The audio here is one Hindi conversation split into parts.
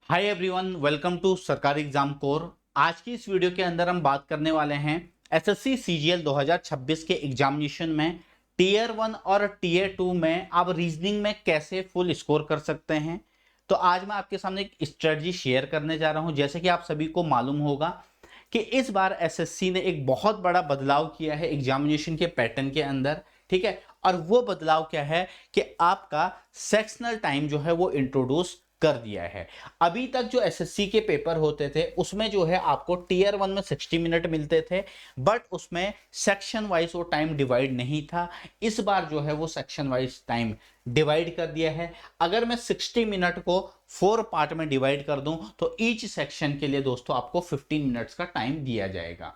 हाय एवरीवन, वेलकम टू सरकारी एग्जाम कोर। आज की इस वीडियो के अंदर हम बात करने वाले हैं एसएससी सीजीएल 2026 के एग्जामिनेशन में टीयर 1 और टीयर 2 में आप रीजनिंग में कैसे फुल स्कोर कर सकते हैं। तो आज मैं आपके सामने एक स्ट्रेटजी शेयर करने जा रहा हूं। जैसे कि आप सभी को मालूम होगा कि इस बार एसएससी ने एक बहुत बड़ा बदलाव किया है एग्जामिनेशन के पैटर्न के अंदर, ठीक है। और वो बदलाव क्या है कि आपका सेक्शनल टाइम जो है वो इंट्रोड्यूस कर दिया है। अभी तक जो एसएससी के पेपर होते थे उसमें जो है आपको टीयर 1 में 60 मिनट मिलते थे, बट उसमें सेक्शन वाइज वो टाइम डिवाइड नहीं था। इस बार जो है वो सेक्शन वाइज टाइम डिवाइड कर दिया है। अगर मैं 60 मिनट को 4 पार्ट में डिवाइड कर दूं तो ईच सेक्शन के लिए दोस्तों आपको 15 मिनट्स का टाइम दिया जाएगा,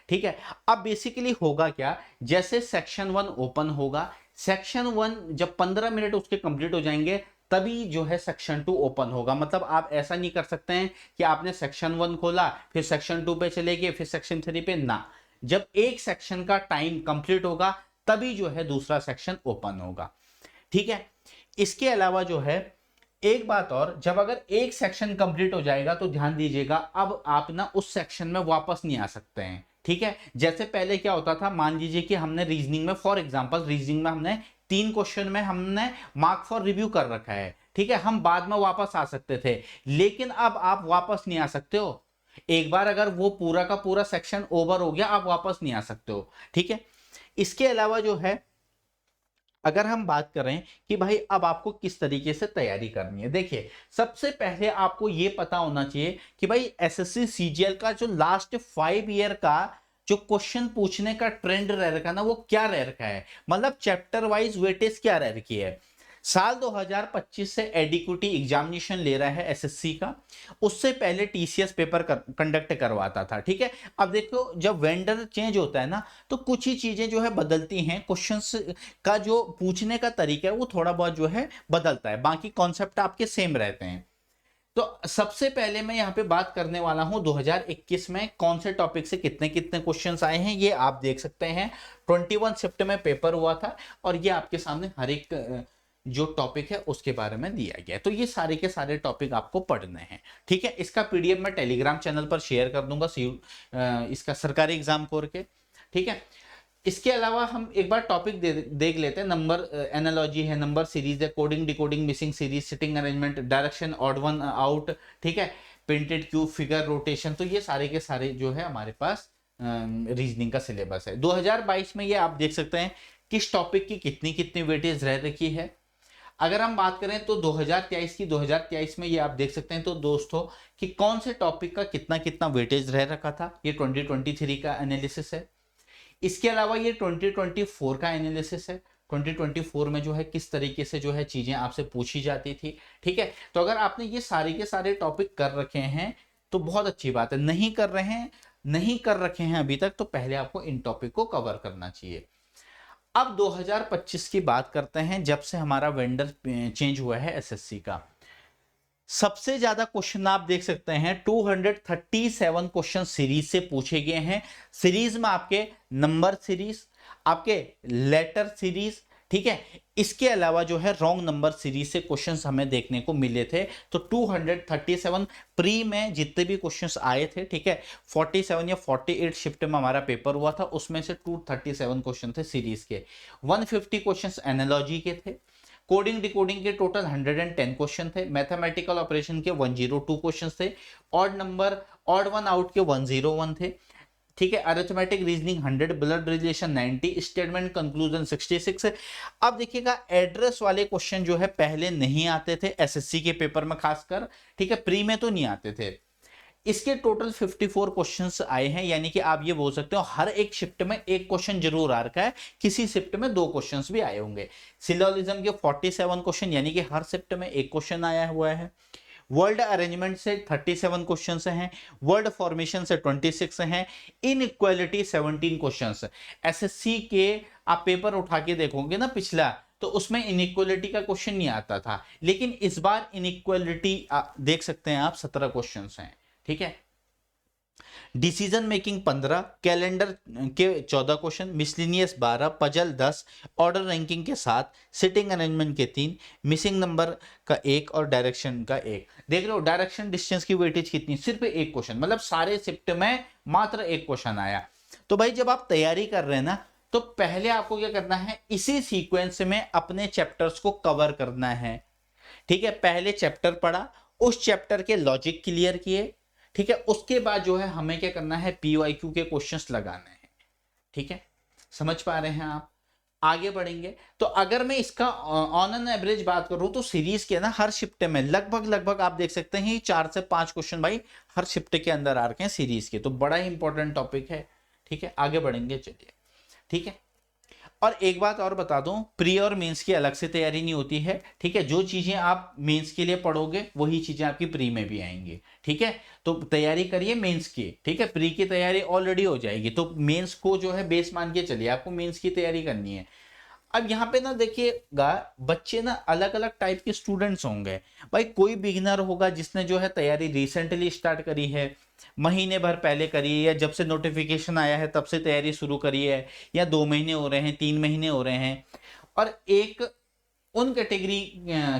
ठीक है। अब बेसिकली होगा क्या, जैसे सेक्शन 1 ओपन होगा, सेक्शन 1 जब 15 मिनट उसके कंप्लीट हो जाएंगे तभी जो है सेक्शन 2 ओपन होगा। मतलब आप ऐसा नहीं कर सकते हैं कि आपने सेक्शन 1 खोला फिर सेक्शन 2 पे चले गए फिर सेक्शन 3 पे ना। जब एक सेक्शन का टाइम कंप्लीट होगा तभी जो है दूसरा सेक्शन ओपन होगा, ठीक है। इसके अलावा जो है एक बात और, जब अगर एक सेक्शन कंप्लीट हो जाएगा तो ध्यान दीजिएगा अब आप ना उस सेक्शन में वापस नहीं आ सकते हैं, ठीक है। जैसे पहले क्या होता था, मान लीजिए कि हमने रीजनिंग में, फॉर एग्जांपल रीजनिंग में हमने 3 क्वेश्चन में हमने मार्क फॉर रिव्यू कर रखा है, ठीक है। हम बाद में वापस आ सकते थे, लेकिन अब आप वापस नहीं आ सकते हो। एक बार अगर वो पूरा का पूरा सेक्शन ओवर हो गया आप वापस नहीं आ सकते हो, ठीक है। इसके अलावा जो है अगर हम बात करें कि भाई अब आपको किस तरीके से तैयारी करनी है, देखिए सबसे पहले आपको यह पता होना चाहिए कि भाई एसएससी सीजीएल का जो लास्ट 5 ईयर का जो क्वेश्चन पूछने का ट्रेंड रह रखा ना वो क्या रह रखा है, मतलब चैप्टर वाइज वेटेज क्या रह रखी है। साल 2025 से एडिक्विटी एग्जामिनेशन ले रहा है एसएससी का, उससे पहले टीसीएस पेपर कंडक्ट करवाता था, ठीक है। अब देखो जब वेंडर चेंज होता है ना तो कुछ ही चीजें जो है बदलती हैं, क्वेश्चंस का जो पूछने का तरीका है वो थोड़ा बहुत जो है बदलता है, बाकी कॉन्सेप्ट आपके सेम रहते हैं। तो सबसे पहले मैं यहाँ पे बात करने वाला हूं 2021 में कौन से टॉपिक से कितने कितने क्वेश्चंस आए हैं, ये आप देख सकते हैं। 21 शिफ्ट में पेपर हुआ था और ये आपके सामने हर एक जो टॉपिक है उसके बारे में दिया गया है। तो ये सारे के सारे टॉपिक आपको पढ़ने हैं, ठीक है। इसका पीडीएफ मैं टेलीग्राम चैनल पर शेयर कर दूंगा इसका सरकारी एग्जाम कोर के, ठीक है। इसके अलावा हम एक बार टॉपिक देख लेते हैं। नंबर एनालॉजी है, नंबर सीरीज है, coding decoding, missing series, sitting arrangement, direction, odd one out, ठीक है, प्रिंटेड क्यूब, फिगर, रोटेशन। तो ये सारे के सारे जो है हमारे पास रीजनिंग का सिलेबस है। 2022 में ये आप देख सकते हैं किस टॉपिक की कितनी कितनी वेटेज रह रखी है। अगर हम बात करें तो 2023 में ये आप देख सकते हैं तो दोस्तों कि कौन से टॉपिक का कितना कितना वेटेज रह रखा था, ये 2023 का एनालिसिस है। इसके अलावा ये 2024 का एनालिसिस है, 2024 में जो है किस तरीके से जो है चीजें आपसे पूछी जाती थी, ठीक है। तो अगर आपने ये सारे के सारे टॉपिक कर रखे हैं तो बहुत अच्छी बात है, नहीं कर रखे हैं अभी तक तो पहले आपको इन टॉपिक को कवर करना चाहिए। अब 2025 की बात करते हैं, जब से हमारा वेंडर चेंज हुआ है एसएससी का। सबसे ज्यादा क्वेश्चन आप देख सकते हैं 237 क्वेश्चन सीरीज से पूछे गए हैं। सीरीज में आपके नंबर सीरीज, आपके लेटर सीरीज, ठीक है। इसके अलावा जो है रॉन्ग नंबर सीरीज से क्वेश्चंस हमें देखने को मिले थे। तो 237 प्री में जितने भी क्वेश्चंस आए थे, ठीक है, 47 या 48 शिफ्ट में हमारा पेपर हुआ था, उसमें से 237 क्वेश्चन थे सीरीज के। 150 क्वेश्चंस एनालॉजी के थे। कोडिंग डिकोडिंग के टोटल 110 क्वेश्चन थे। मैथमेटिकल ऑपरेशन के 102 क्वेश्चन थे। ऑड वन आउट के 101 थे, ठीक है। Arithmetic reasoning 100, blood relation 90, statement conclusion 66। अब देखिएगा एड्रेस वाले क्वेश्चन जो है पहले नहीं आते थे एसएससी के पेपर में खासकर, ठीक है, प्री में तो नहीं आते थे। इसके टोटल 54 क्वेश्चंस आए हैं, यानी कि आप ये बोल सकते हो हर एक शिफ्ट में एक क्वेश्चन जरूर आ रखा है, किसी शिफ्ट में 2 क्वेश्चंस भी आए होंगे। सिलोजिज्म के 47 क्वेश्चन, यानी कि हर शिफ्ट में एक क्वेश्चन आया हुआ है। वर्ल्ड अरेंजमेंट से 37 क्वेश्चंस हैं, वर्ल्ड फॉर्मेशन से 26 हैं, इनइक्वालिटी 17 क्वेश्चंस। एसएससी के आप पेपर उठा के देखोगे ना पिछला, तो उसमें इनइक्वालिटी का क्वेश्चन नहीं आता था, लेकिन इस बार इनइक्वालिटी देख सकते हैं आप 17 क्वेश्चंस हैं, ठीक है। डिसीजन मेकिंग 15, कैलेंडर के 14 question, miscellaneous 12, puzzle 10, order ranking के 7, सिटिंग अरेंजमेंट के 3, मिसिंग नंबर का 1 और डायरेक्शन का 1। देख लो डायरेक्शन डिस्टेंस की वेटेज कितनी, सिर्फ एक क्वेश्चन, मतलब सारे शिफ्ट में मात्र एक क्वेश्चन आया। तो भाई जब आप तैयारी कर रहे हैं ना, तो पहले आपको क्या करना है, इसी सीक्वेंस में अपने चैप्टर्स को कवर करना है। ठीक है, पहले चैप्टर पढ़ा, उस चैप्टर के लॉजिक क्लियर किए, ठीक है, उसके बाद जो है हमें क्या करना है, पीवाईक्यू के क्वेश्चंस लगाने हैं। ठीक है, समझ पा रहे हैं आप? आगे बढ़ेंगे तो अगर मैं इसका ऑन एन एवरेज बात करूं तो सीरीज के ना हर शिफ्ट में लगभग आप देख सकते हैं 4 से 5 क्वेश्चन भाई हर शिफ्ट के अंदर आ रखे हैं सीरीज के, तो बड़ा ही इंपॉर्टेंट टॉपिक है। ठीक है, आगे बढ़ेंगे, चलिए। ठीक है, और एक बात और बता दूं, प्री और मेंस की अलग से तैयारी नहीं होती है। ठीक है, जो चीजें आप मेंस के लिए पढ़ोगे वही चीजें आपकी प्री में भी आएंगी। ठीक है, तो तैयारी करिए मेंस की। ठीक है, प्री की तैयारी ऑलरेडी हो जाएगी, तो मेंस को जो है बेस मान के चलिए, आपको मेंस की तैयारी करनी है। अब यहाँ पे ना देखिएगा, बच्चे ना अलग अलग टाइप के स्टूडेंट्स होंगे। भाई कोई बिगिनर होगा जिसने जो है तैयारी रिसेंटली स्टार्ट करी है, महीने भर पहले करी है, या जब से नोटिफिकेशन आया है तब से तैयारी शुरू करी है, या 2 महीने हो रहे हैं, 3 महीने हो रहे हैं। और एक उन कैटेगरी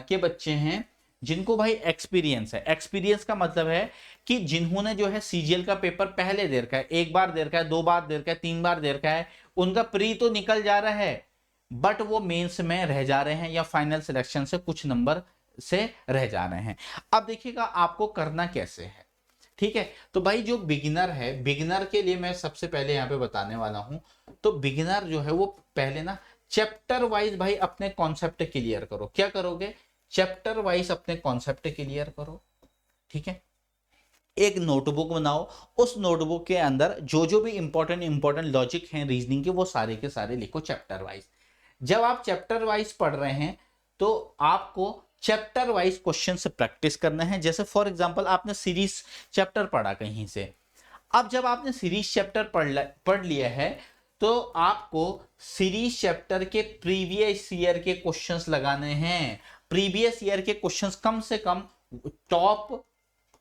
के बच्चे हैं जिनको भाई एक्सपीरियंस है। एक्सपीरियंस का मतलब है कि जिन्होंने जो है सीजीएल का पेपर पहले दे रखा है, 1 बार दे रखा है, 2 बार दे रखा है, 3 बार दे रखा है, उनका प्री तो निकल जा रहा है, बट वो मेंस में रह जा रहे हैं, या फाइनल सिलेक्शन से कुछ नंबर से रह जा रहे हैं। अब देखिएगा आपको करना कैसे है। ठीक है, तो भाई जो बिगिनर है, बिगिनर के लिए मैं सबसे पहले यहाँ पे बताने वाला हूं। तो बिगिनर जो है वो पहले ना चैप्टर वाइज भाई अपने कॉन्सेप्ट क्लियर करो। क्या करोगे? चैप्टर वाइज अपने कॉन्सेप्ट क्लियर करो। ठीक है, एक नोटबुक बनाओ, उस नोटबुक के अंदर जो जो भी इंपॉर्टेंट लॉजिक हैं रीजनिंग के, वो सारे के सारे लिखो चैप्टर वाइज। जब आप चैप्टर वाइज पढ़ रहे हैं तो आपको चैप्टर वाइज क्वेश्चन से प्रैक्टिस करना है। जैसे फॉर एग्जांपल आपने सीरीज चैप्टर पढ़ा कहीं से, अब जब आपने सीरीज चैप्टर पढ़ लिया है, तो आपको सीरीज चैप्टर के प्रीवियस ईयर के क्वेश्चंस लगाने हैं। प्रीवियस ईयर के क्वेश्चंस कम से कम टॉप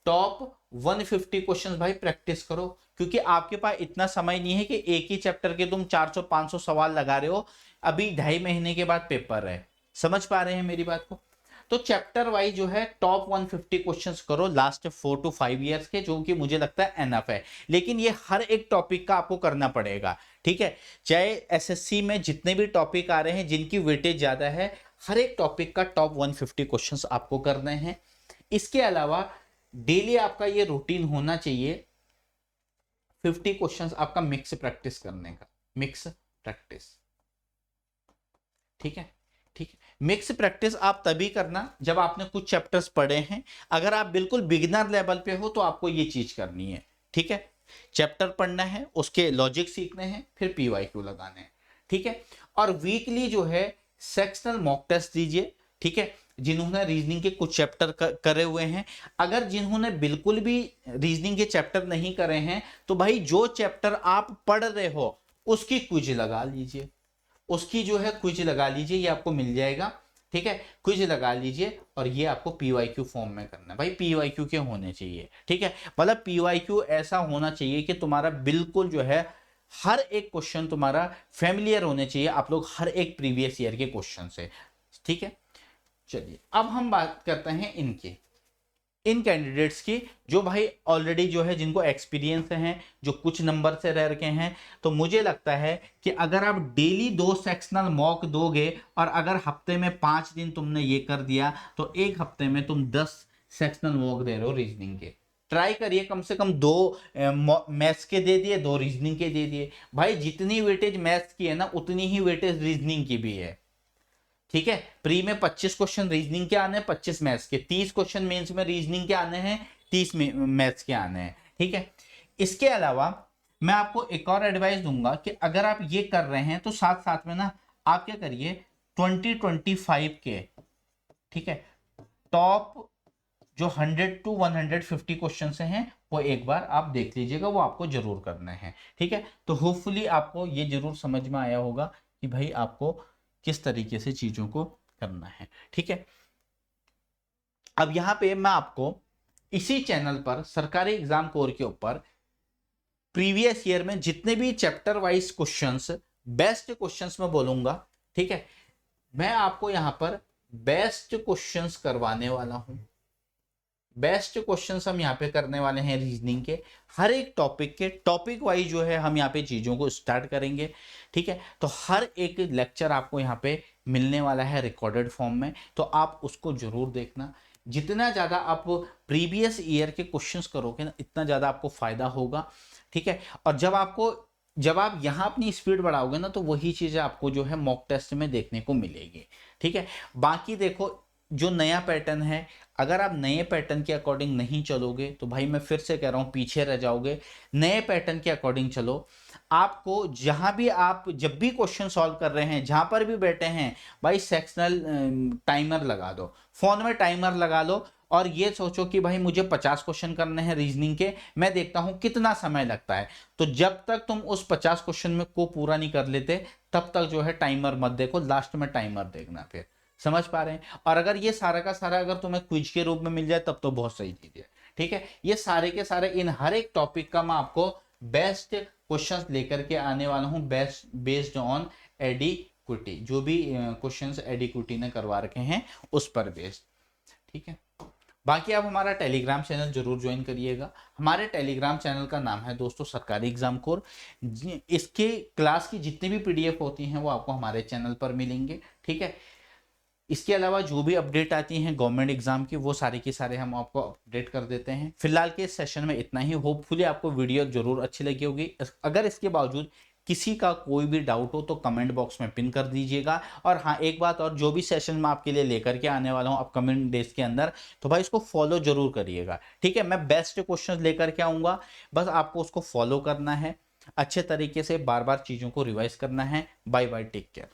टॉप 150 क्वेश्चंस भाई प्रैक्टिस करो, क्योंकि आपके पास इतना समय नहीं है कि एक ही चैप्टर के तुम 400-500 सवाल लगा रहे हो। अभी 2.5 महीने के बाद पेपर है, समझ पा रहे हैं मेरी बात को? तो चैप्टर वाइज जो है टॉप 150 क्वेश्चंस करो लास्ट 4 to 5 इयर्स के, जो कि मुझे लगता है एनफ है। लेकिन ये हर एक टॉपिक का आपको करना पड़ेगा। ठीक है, चाहे एसएससी में जितने भी टॉपिक आ रहे हैं जिनकी वेटेज ज्यादा है, हर एक टॉपिक का टॉप 150 क्वेश्चंस आपको करने हैं। इसके अलावा डेली आपका ये रूटीन होना चाहिए 50 क्वेश्चंस आपका मिक्स प्रैक्टिस करने का, मिक्स प्रैक्टिस। ठीक है, ठीक है, मिक्स प्रैक्टिस आप तभी करना जब आपने कुछ चैप्टर्स पढ़े हैं। अगर आप बिल्कुल बिगिनर लेवल पे हो तो आपको ये चीज करनी है। ठीक है, चैप्टर पढ़ना है, उसके लॉजिक सीखने हैं, फिर पीवाईक्यू लगाने हैं। ठीक है, और वीकली जो है सेक्शनल मॉक टेस्ट दीजिए। ठीक है, जिन्होंने रीजनिंग के कुछ चैप्टर करे हुए हैं, अगर जिन्होंने बिल्कुल भी रीजनिंग के चैप्टर नहीं करे हैं, तो भाई जो चैप्टर आप पढ़ रहे हो उसकी क्विज लगा लीजिए, उसकी जो है क्विज लगा लीजिए, ये आपको मिल जाएगा। ठीक है, क्विज लगा लीजिए, और ये आपको पीवाईक्यू फॉर्म में करना है। भाई पीवाईक्यू के होने चाहिए। ठीक है, मतलब पीवाईक्यू ऐसा होना चाहिए कि तुम्हारा बिल्कुल जो है हर एक क्वेश्चन तुम्हारा फेमिलियर होने चाहिए, आप लोग हर एक प्रीवियस ईयर के क्वेश्चन से। ठीक है, चलिए अब हम बात करते हैं इन कैंडिडेट्स की, जो भाई ऑलरेडी जो है जिनको एक्सपीरियंस है, जो कुछ नंबर से रह रखे हैं। तो मुझे लगता है कि अगर आप डेली 2 सेक्शनल मॉक दोगे, और अगर हफ्ते में 5 दिन तुमने ये कर दिया, तो एक हफ्ते में तुम 10 सेक्शनल मॉक दे रहे हो रीजनिंग के। ट्राई करिए कम से कम 2 मैथ्स के दे दिए, 2 रीजनिंग के दे दिए। भाई जितनी वेटेज मैथ्स की है ना, उतनी ही वेटेज रीजनिंग की भी है। ठीक है, प्री में 25 क्वेश्चन रीजनिंग के आने हैं, 25 मैथ्स के, 30 क्वेश्चन मेंस में रीजनिंग के आने हैं, 30 मैथ्स के आने हैं। ठीक है, इसके अलावा मैं आपको एक और एडवाइस दूंगा कि अगर आप ये कर रहे हैं तो साथ साथ में ना आप क्या करिए, 2025 के, ठीक है, टॉप जो 100 to 150 क्वेश्चन से हैं, वो एक बार आप देख लीजिएगा, वो आपको जरूर करना है। ठीक है, तो होपफुली आपको ये जरूर समझ में आया होगा कि भाई आपको किस तरीके से चीजों को करना है। ठीक है, अब यहां पे मैं आपको इसी चैनल पर सरकारी एग्जाम कोर के ऊपर प्रीवियस ईयर में जितने भी chapter wise questions, best questions मैं बोलूंगा, ठीक है, मैं आपको यहां पर बेस्ट क्वेश्चंस करवाने वाला हूं। बेस्ट क्वेश्चंस हम यहाँ पे करने वाले हैं रीजनिंग के, हर एक टॉपिक के टॉपिक वाइज जो है हम यहाँ पे चीज़ों को स्टार्ट करेंगे, ठीक है। तो हर एक लेक्चर आपको यहाँ पे मिलने वाला है रिकॉर्डेड फॉर्म में, तो आप उसको जरूर देखना। जितना ज़्यादा आप प्रीवियस ईयर के क्वेश्चंस करोगे ना, इतना ज़्यादा आपको फायदा होगा, ठीक है। और जब आप यहाँ अपनी स्पीड बढ़ाओगे ना, तो वही चीज़ें आपको जो है मॉक टेस्ट में देखने को मिलेगी, ठीक है। बाकी देखो, जो नया पैटर्न है, अगर आप नए पैटर्न के अकॉर्डिंग नहीं चलोगे तो भाई मैं फिर से कह रहा हूं पीछे रह जाओगे। नए पैटर्न के अकॉर्डिंग चलो। आपको जहां भी आप जब भी क्वेश्चन सॉल्व कर रहे हैं, जहां पर भी बैठे हैं भाई, सेक्शनल टाइमर लगा दो, फोन में टाइमर लगा लो और ये सोचो कि भाई मुझे 50 क्वेश्चन करने हैं रीजनिंग के, मैं देखता हूं कितना समय लगता है। तो जब तक तुम उस 50 क्वेश्चन में को पूरा नहीं कर लेते, तब तक जो है टाइमर मत देखो, लास्ट में टाइमर देखना। फिर समझ पा रहे हैं? और अगर ये सारा का सारा अगर तुम्हें क्विज के रूप में मिल जाए तब तो बहुत सही चीज है, ठीक है। ये सारे के सारे इन हर एक टॉपिक का मैं आपको बेस्ट क्वेश्चंस लेकर के आने वाला हूं, बेस्ड ऑन एडिक्विटी, जो भी क्वेश्चंस एडिक्विटी ने करवा रखे हैं उस पर बेस्ड, ठीक है। बाकी आप हमारा टेलीग्राम चैनल जरूर ज्वाइन करिएगा। हमारे टेलीग्राम चैनल का नाम है दोस्तों सरकारी एग्जाम कोर। इसके क्लास की जितनी भी पीडीएफ होती हैं वो आपको हमारे चैनल पर मिलेंगे, ठीक है। इसके अलावा जो भी अपडेट आती हैं गवर्नमेंट एग्जाम की, वो सारे के सारे हम आपको अपडेट कर देते हैं। फिलहाल के सेशन में इतना ही। होपफुली आपको वीडियो जरूर अच्छी लगी होगी। अगर इसके बावजूद किसी का कोई भी डाउट हो तो कमेंट बॉक्स में पिन कर दीजिएगा। और हाँ, एक बात और, जो भी सेशन मैं आपके लिए लेकर के आने वाला हूँ अपकमिंग डेज के अंदर, तो भाई इसको फॉलो जरूर करिएगा, ठीक है। मैं बेस्ट क्वेश्चन लेकर के आऊँगा, बस आपको उसको फॉलो करना है, अच्छे तरीके से बार बार चीज़ों को रिवाइज करना है। Bye bye, take care.